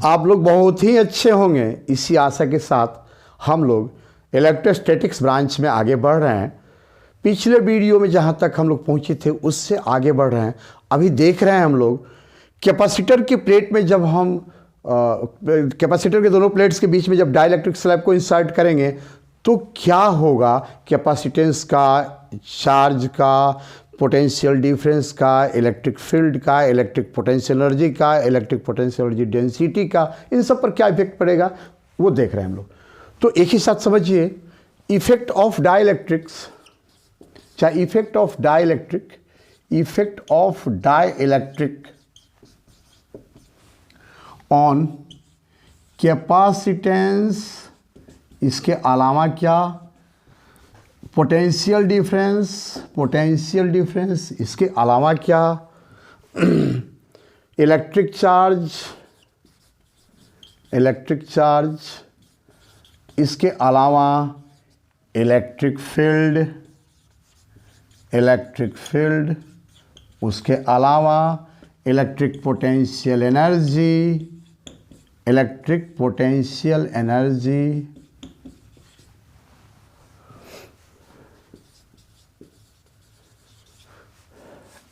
आप लोग बहुत ही अच्छे होंगे, इसी आशा के साथ हम लोग इलेक्ट्रोस्टैटिक्स ब्रांच में आगे बढ़ रहे हैं। पिछले वीडियो में जहाँ तक हम लोग पहुँचे थे उससे आगे बढ़ रहे हैं। अभी देख रहे हैं हम लोग कैपेसिटर की प्लेट में जब हम कैपेसिटर के दोनों प्लेट्स के बीच में जब डाइलेक्ट्रिक स्लैब को इंसर्ट करेंगे तो क्या होगा, कैपेसिटेंस का, चार्ज का, पोटेंशियल डिफरेंस का, इलेक्ट्रिक फील्ड का, इलेक्ट्रिक पोटेंशियल एनर्जी का, इलेक्ट्रिक पोटेंशियल एनर्जी डेंसिटी का, इन सब पर क्या इफेक्ट पड़ेगा वो देख रहे हैं हम लोग। तो एक ही साथ समझिए, इफेक्ट ऑफ डाइलेक्ट्रिक्स, चाहे effect of dielectric on capacitance, इसके अलावा क्या, पोटेंशियल डिफरेंस, इसके अलावा क्या, इलेक्ट्रिक चार्ज, इसके अलावा इलेक्ट्रिक फील्ड, उसके अलावा electric potential energy,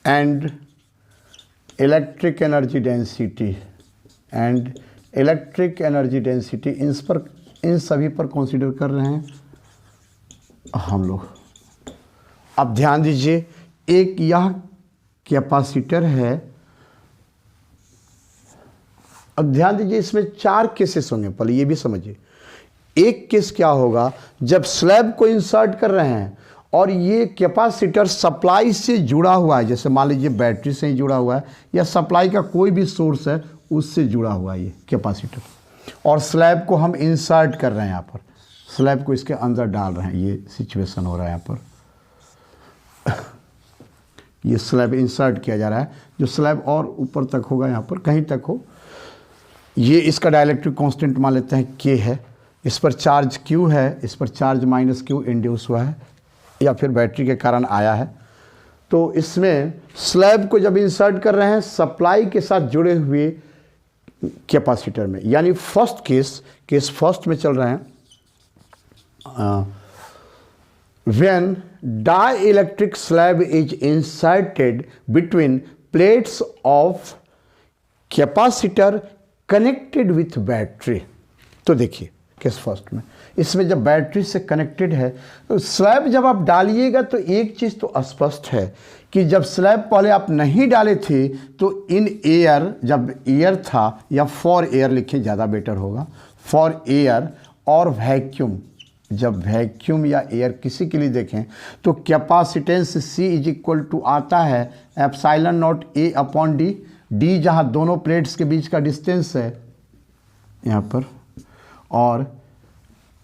and electric energy density, इन सभी पर कंसीडर कर रहे हैं हम लोग। अब ध्यान दीजिए, एक यह कैपेसिटर है। अब ध्यान दीजिए, इसमें 4 केसेस होंगे, पहले ये भी समझिए। एक केस क्या होगा, जब स्लैब को इंसर्ट कर रहे हैं और ये कैपेसिटर सप्लाई से जुड़ा हुआ है, जैसे मान लीजिए बैटरी से ही जुड़ा हुआ है या सप्लाई का कोई भी सोर्स है उससे जुड़ा हुआ है ये कैपेसिटर, और स्लैब को हम इंसर्ट कर रहे हैं। यहाँ पर स्लैब को इसके अंदर डाल रहे हैं, ये सिचुएशन हो रहा है। यहाँ पर ये स्लैब इंसर्ट किया जा रहा है, जो स्लैब और ऊपर तक होगा, यहाँ पर कहीं तक हो। ये इसका डाइलेक्ट्रिक कांस्टेंट मान लेते हैं K है, इस पर चार्ज Q है, इस पर चार्ज -Q इंड्यूस हुआ है या फिर बैटरी के कारण आया है। तो इसमें स्लैब को जब इंसर्ट कर रहे हैं सप्लाई के साथ जुड़े हुए कैपेसिटर में, यानी फर्स्ट केस फर्स्ट में चल रहे हैं। When dielectric slab is inserted between plates of capacitor connected with battery. तो देखिए केस फर्स्ट में, इसमें जब बैटरी से कनेक्टेड है तो स्लैब जब आप डालिएगा तो एक चीज़ तो स्पष्ट है कि जब स्लैब पहले आप नहीं डाले थे तो इन एयर, जब एयर था, या फॉर एयर लिखें ज़्यादा बेटर होगा, फॉर एयर और वैक्यूम, जब वैक्यूम या एयर किसी के लिए देखें तो capacitance C is equal to आता है एप्सिलॉन नॉट A/D, D जहाँ दोनों प्लेट्स के बीच का डिस्टेंस है यहाँ पर, और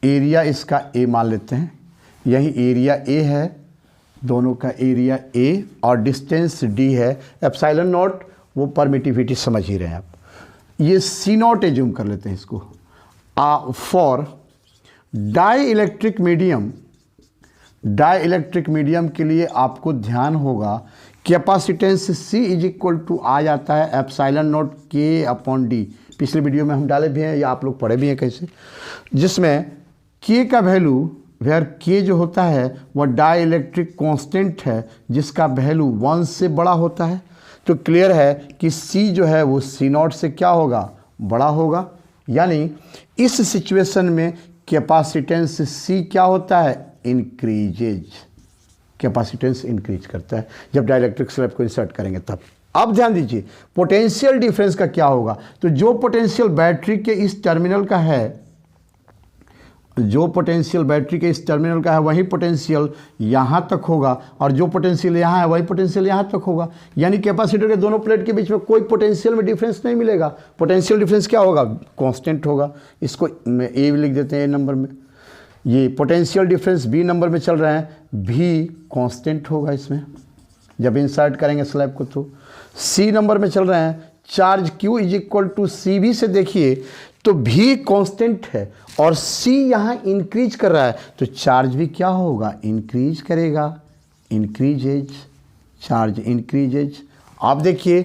एरिया इसका A मान लेते हैं, यही एरिया A है, दोनों का एरिया A और डिस्टेंस D है। एप्सिलॉन नॉट वो परमिटिविटी समझ ही रहे हैं आप, ये C0 एज्यूम कर लेते हैं इसको। फॉर डाइलेक्ट्रिक मीडियम के लिए आपको ध्यान होगा capacitance C is equal to आ जाता है एप्सिलॉन नॉट K/D। पिछले वीडियो में हम डाले भी हैं या आप लोग पढ़े भी हैं कैसे, जिसमें K का वैल्यू, वेयर K जो होता है वह डाइलेक्ट्रिक कांस्टेंट है जिसका वैल्यू 1 से बड़ा होता है। तो क्लियर है कि C जो है वो C0 से क्या होगा, बड़ा होगा। यानी इस सिचुएशन में कैपेसिटेंस C क्या होता है, इंक्रीजेज, कैपेसिटेंस इंक्रीज करता है जब डाइलेक्ट्रिक स्लैब को इंसर्ट करेंगे तब। अब ध्यान दीजिए पोटेंशियल डिफरेंस का क्या होगा, तो जो पोटेंशियल बैटरी के इस टर्मिनल का है, वही पोटेंशियल यहाँ तक होगा, और जो पोटेंशियल यहाँ है वही पोटेंशियल यहाँ तक होगा। यानी कैपेसिटर के दोनों प्लेट के बीच में कोई पोटेंशियल में डिफरेंस नहीं मिलेगा। पोटेंशियल डिफरेंस क्या होगा, कांस्टेंट होगा। इसको मैं A लिख देते हैं A नंबर में, ये पोटेंशियल डिफरेंस B नंबर में चल रहा है, भी कांस्टेंट होगा इसमें जब इंसर्ट करेंगे स्लैब को। तो C नंबर में चल रहे हैं, charge Q is equal to CV से देखिए तो भी कांस्टेंट है और C यहाँ इंक्रीज कर रहा है, तो चार्ज भी क्या होगा, इंक्रीज करेगा, इंक्रीजेज, चार्ज इंक्रीजेज। आप देखिए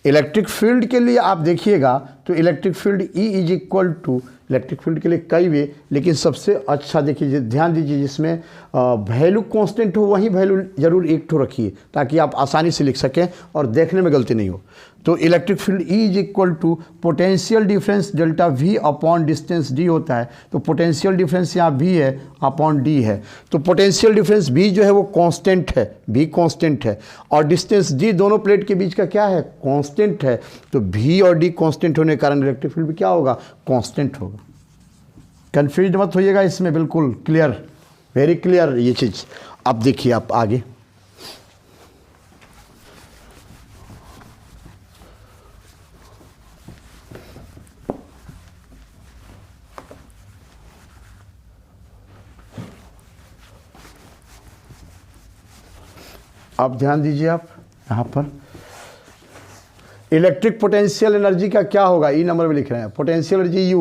इलेक्ट्रिक फील्ड के लिए आप देखिएगा तो electric field E is equal to, electric field के लिए कई वे, लेकिन सबसे अच्छा देखिए, ध्यान दीजिए, जिसमें वैल्यू कांस्टेंट हो वही वैल्यू जरूर एक ठो रखिए ताकि आप आसानी से लिख सकें और देखने में गलती नहीं हो। तो electric field E is equal to potential difference delta V upon distance D होता है। तो पोटेंशियल डिफरेंस यहाँ V है अपॉन D है। तो पोटेंशियल डिफरेंस V जो है वो कांस्टेंट है, V कांस्टेंट है, और डिस्टेंस D दोनों प्लेट के बीच का क्या है, कांस्टेंट है। तो V और D कांस्टेंट होने के कारण इलेक्ट्रिक फील्ड भी क्या होगा, कांस्टेंट होगा। कंफ्यूज मत होइएगा इसमें, बिल्कुल क्लियर, वेरी क्लियर ये चीज़। अब देखिए आप आगे, अब ध्यान दीजिए आप यहाँ पर इलेक्ट्रिक पोटेंशियल एनर्जी का क्या होगा, ई नंबर में लिख रहे हैं। Potential energy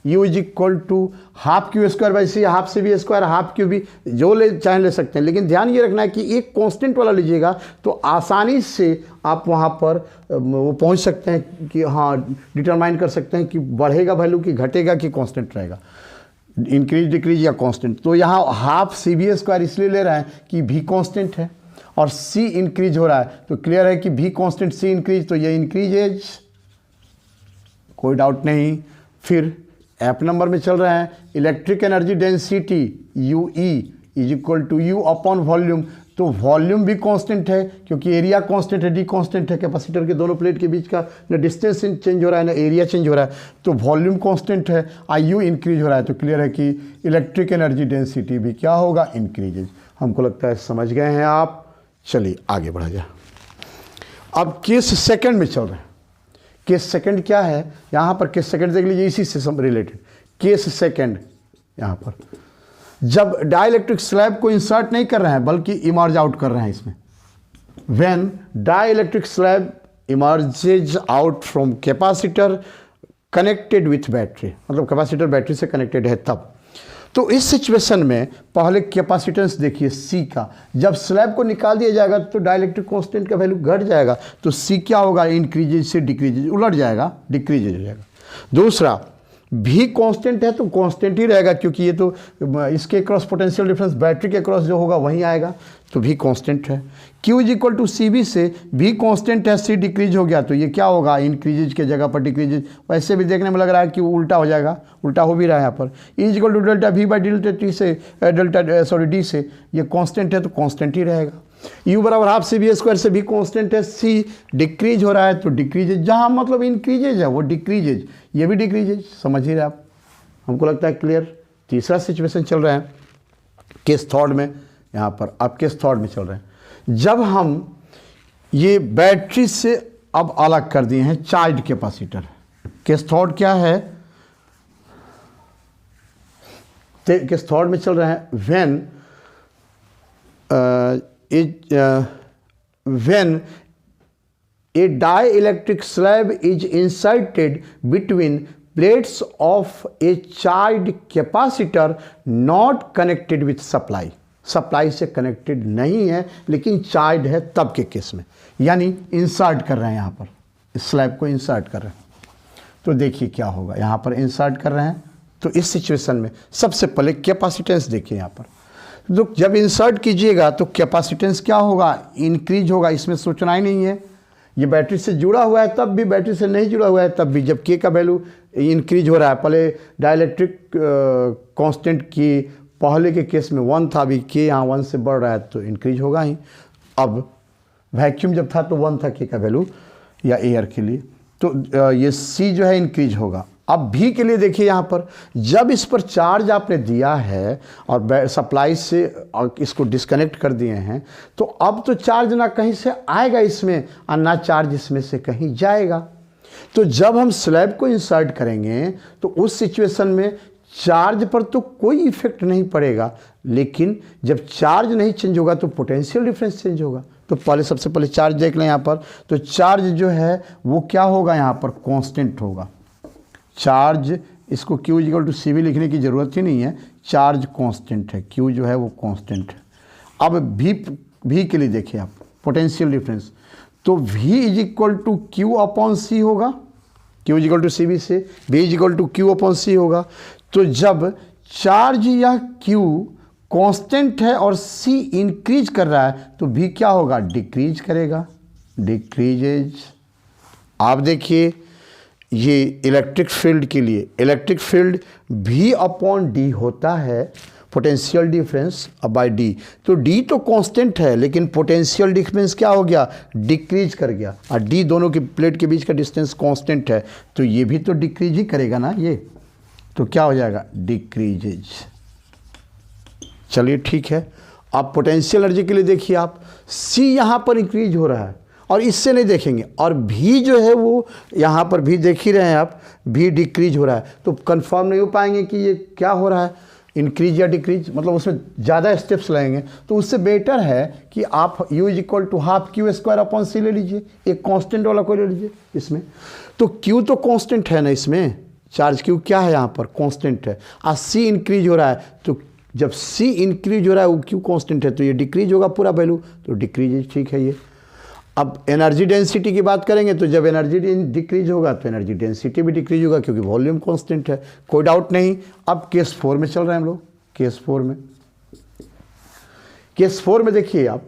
U is equal to half Q square by C, half से भी स्क्वायर, हाफ क्यू भी, जो ले चाहे ले सकते हैं, लेकिन ध्यान ये रखना है कि एक कांस्टेंट वाला लीजिएगा तो आसानी से आप वहाँ पर वो पहुँच सकते हैं कि हाँ डिटरमाइन कर सकते हैं कि बढ़ेगा वैल्यू कि घटेगा कि कांस्टेंट रहेगा, इंक्रीज डिक्रीज या कांस्टेंट। तो यहाँ हाफ सी बी स्क्वायर इसलिए ले रहे हैं कि भी कांस्टेंट है और C इंक्रीज हो रहा है, तो क्लियर है कि V कांस्टेंट C इंक्रीज, तो ये इंक्रीजेज, कोई डाउट नहीं। फिर ऐप नंबर में चल रहे हैं, electric energy density UE is equal to U upon volume. तो वॉल्यूम भी कांस्टेंट है क्योंकि एरिया कांस्टेंट है, D कांस्टेंट है, कैपेसिटर के दोनों प्लेट के बीच का ना डिस्टेंस चेंज हो रहा है ना एरिया चेंज हो रहा है, तो वॉल्यूम कांस्टेंट है, U इंक्रीज हो रहा है। तो क्लियर है कि इलेक्ट्रिक एनर्जी डेंसिटी भी क्या होगा, इंक्रीजेज। हमको लगता है समझ गए हैं आप। चलिए आगे बढ़ा जाए। अब केस सेकंड में चल रहे हैं। केस सेकंड क्या है, यहाँ पर केस सेकंड देख लीजिए, इसी से रिलेटेड केस सेकंड। यहाँ पर जब डाइलेक्ट्रिक स्लैब को इंसर्ट नहीं कर रहे हैं बल्कि इमर्ज आउट कर रहे हैं इसमें, when dielectric slab emerges out from capacitor connected with battery, मतलब कैपेसिटर बैटरी से कनेक्टेड है तब। तो इस सिचुएशन में पहले कैपेसिटेंस देखिए C का, जब स्लैब को निकाल दिया जाएगा तो डाइलेक्ट्रिक कांस्टेंट का वैल्यू घट जाएगा, तो C क्या होगा, इंक्रीजेज से डिक्रीजेज, उलट जाएगा, डिक्रीजेज हो जाएगा। दूसरा भी कांस्टेंट है तो कांस्टेंट ही रहेगा क्योंकि ये तो इसके क्रॉस पोटेंशियल डिफरेंस बैटरी के क्रॉस जो होगा वहीं आएगा, तो भी कांस्टेंट है। Q is equal to CV से भी कांस्टेंट है, C डिक्रीज हो गया तो ये क्या होगा, इंक्रीजेज के जगह पर डिक्रीजेज। वैसे भी देखने में लग रहा है कि उल्टा हो जाएगा, उल्टा हो भी रहा है यहाँ पर। E is equal to delta V by delta T से D से, ये कांस्टेंट है तो कांस्टेंट ही रहेगा। U बराबर हाफ से भी स्क्वायर से भी कांस्टेंट है, C डिक्रीज हो रहा है तो डिक्रीजेज, जहाँ मतलब इंक्रीजेज है वो डिक्रीजेज, ये भी डिक्रीजेज, समझ ही रहे आप। हमको लगता है क्लियर। तीसरा सिचुएशन चल रहा है केस थर्ड में, यहाँ पर अब केस थर्ड में चल रहे हैं। जब हम ये बैटरी से अब अलग कर दिए हैं चार्ज कैपेसिटर, केस थर्ड क्या है, केस थर्ड में चल रहे हैं when a dielectric slab is inserted between plates of a charged capacitor not connected with supply, supply से कनेक्टेड नहीं है लेकिन चार्ज है तब के केस में, यानी इंसर्ट कर रहे हैं यहाँ पर स्लैब को इंसर्ट कर रहे हैं। तो देखिए क्या होगा, यहाँ पर इंसर्ट कर रहे हैं तो इस सिचुएशन में सबसे पहले कैपेसिटेंस देखिए यहाँ पर। तो जब इंसर्ट कीजिएगा तो कैपेसिटेंस क्या होगा, इंक्रीज होगा, इसमें सोचना ही नहीं है। ये बैटरी से जुड़ा हुआ है तब भी, बैटरी से नहीं जुड़ा हुआ है तब भी, जब के का वैल्यू इंक्रीज हो रहा है। पहले डाइलेक्ट्रिक कांस्टेंट की पहले के केस में 1 था, अभी के यहाँ 1 से बढ़ रहा है तो इंक्रीज होगा ही। अब वैक्यूम जब था तो 1 था के का वैल्यू या एयर के लिए, तो ये C जो है इंक्रीज होगा। अब भी के लिए देखिए यहाँ पर, जब इस पर चार्ज आपने दिया है और सप्लाई से इसको डिस्कनेक्ट कर दिए हैं तो अब तो चार्ज ना कहीं से आएगा इसमें और ना चार्ज इसमें से कहीं जाएगा। तो जब हम स्लैब को इंसर्ट करेंगे तो उस सिचुएशन में चार्ज पर तो कोई इफेक्ट नहीं पड़ेगा, लेकिन जब चार्ज नहीं चेंज होगा तो पोटेंशियल डिफरेंस चेंज होगा। तो पहले सबसे पहले चार्ज देख लें यहाँ पर, तो चार्ज जो है वो क्या होगा, यहाँ पर कांस्टेंट होगा चार्ज। इसको Q इक्वल टू CV लिखने की ज़रूरत ही नहीं है, चार्ज कांस्टेंट है, Q जो है वो कांस्टेंट है। अब भी के लिए देखिए आप पोटेंशियल डिफरेंस, तो V is equal to Q upon C होगा, Q is equal to C B से V is equal to Q upon C होगा। तो जब चार्ज या Q कांस्टेंट है और C इंक्रीज कर रहा है तो V क्या होगा, डिक्रीज करेगा, डिक्रीजेज। आप देखिए ये इलेक्ट्रिक फील्ड के लिए electric field V upon D होता है, पोटेंशियल डिफरेंस बाय डी। तो D तो कांस्टेंट है लेकिन पोटेंशियल डिफरेंस क्या हो गया, डिक्रीज कर गया, और D दोनों की प्लेट के बीच का डिस्टेंस कांस्टेंट है तो ये भी तो डिक्रीज ही करेगा ना, ये तो क्या हो जाएगा, डिक्रीजेज। चलिए ठीक है। अब पोटेंशियल एनर्जी के लिए देखिए आप, C यहाँ पर इंक्रीज हो रहा है और इससे नहीं देखेंगे, और V जो है वो यहाँ पर भी देख ही रहे हैं आप, V डिक्रीज हो रहा है, तो कंफर्म नहीं हो पाएंगे कि ये क्या हो रहा है, इंक्रीज या डिक्रीज, मतलब उसमें ज़्यादा स्टेप्स लगेंगे। तो उससे बेटर है कि आप U is equal to half Q square upon C ले लीजिए, एक कांस्टेंट वाला कोई ले लीजिए इसमें। तो Q तो कांस्टेंट है ना, इसमें चार्ज Q क्या है यहाँ पर, कांस्टेंट है, और C इंक्रीज हो रहा है, तो जब C इंक्रीज हो रहा है वो Q कांस्टेंट है तो ये डिक्रीज होगा पूरा वैल्यू, तो डिक्रीज, ठीक है ये। अब एनर्जी डेंसिटी की बात करेंगे तो जब एनर्जी डिक्रीज होगा तो एनर्जी डेंसिटी भी डिक्रीज होगा क्योंकि वॉल्यूम कांस्टेंट है, कोई डाउट नहीं। अब केस 4 में चल रहे हैं हम लोग, केस 4 में देखिए आप,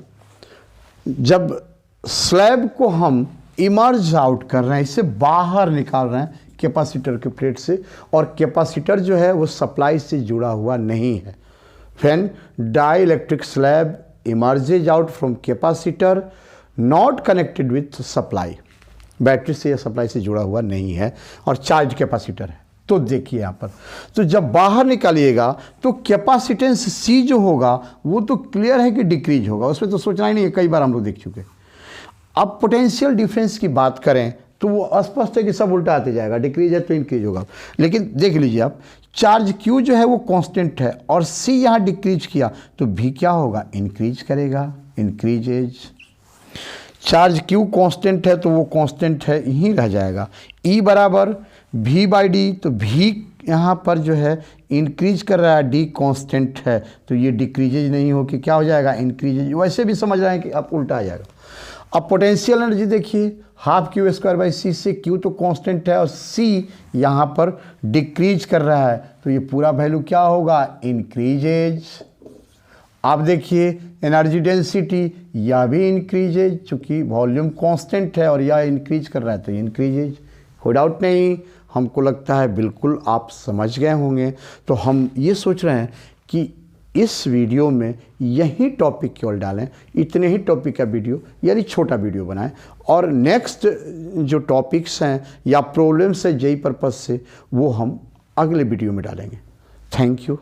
जब स्लैब को हम इमर्ज आउट कर रहे हैं, इसे बाहर निकाल रहे हैं कैपेसिटर के प्लेट से, और कैपेसिटर जो है वो सप्लाई से जुड़ा हुआ नहीं है। When dielectric slab emerges out from capacitor not connected with supply, battery से या सप्लाई से जुड़ा हुआ नहीं है और चार्ज कैपेसिटर है, तो देखिए यहाँ पर, तो जब बाहर निकालिएगा तो कैपेसिटेंस C जो होगा वो तो क्लियर है कि डिक्रीज होगा, उसमें तो सोचना ही नहीं है, कई बार हम लोग देख चुके। अब पोटेंशियल डिफरेंस की बात करें तो वो स्पष्ट है कि सब उल्टा आते जाएगा, डिक्रीज है तो इंक्रीज होगा। लेकिन देख लीजिए आप, चार्ज Q जो है वो कांस्टेंट है और C यहाँ डिक्रीज किया तो V क्या होगा, इंक्रीज करेगा, इंक्रीजेज। चार्ज Q कांस्टेंट है तो वो कांस्टेंट है, यहीं रह जाएगा। E बराबर V बाई डी, तो V यहाँ पर जो है इंक्रीज कर रहा है, D कांस्टेंट है तो ये डिक्रीजेज नहीं हो कि क्या हो जाएगा, इंक्रीजेज। वैसे भी समझ रहे हैं कि अब उल्टा आ जाएगा। अब पोटेंशियल एनर्जी देखिए, हाफ क्यू स्क्वायर बाई सी से Q तो कांस्टेंट है और C यहाँ पर डिक्रीज कर रहा है तो ये पूरा वैल्यू क्या होगा, इंक्रीजेज। आप देखिए एनर्जी डेंसिटी, यह भी इंक्रीजेज, चूँकि वॉल्यूम कांस्टेंट है और यह इंक्रीज कर रहा है तो इंक्रीजेज, कोई डाउट नहीं। हमको लगता है बिल्कुल आप समझ गए होंगे। तो हम ये सोच रहे हैं कि इस वीडियो में यही टॉपिक केवल डालें, इतने ही टॉपिक का वीडियो यानी छोटा वीडियो बनाएं, और नेक्स्ट जो टॉपिक्स हैं या प्रॉब्लम्स है जेई पर्पस से वो हम अगले वीडियो में डालेंगे। Thank you.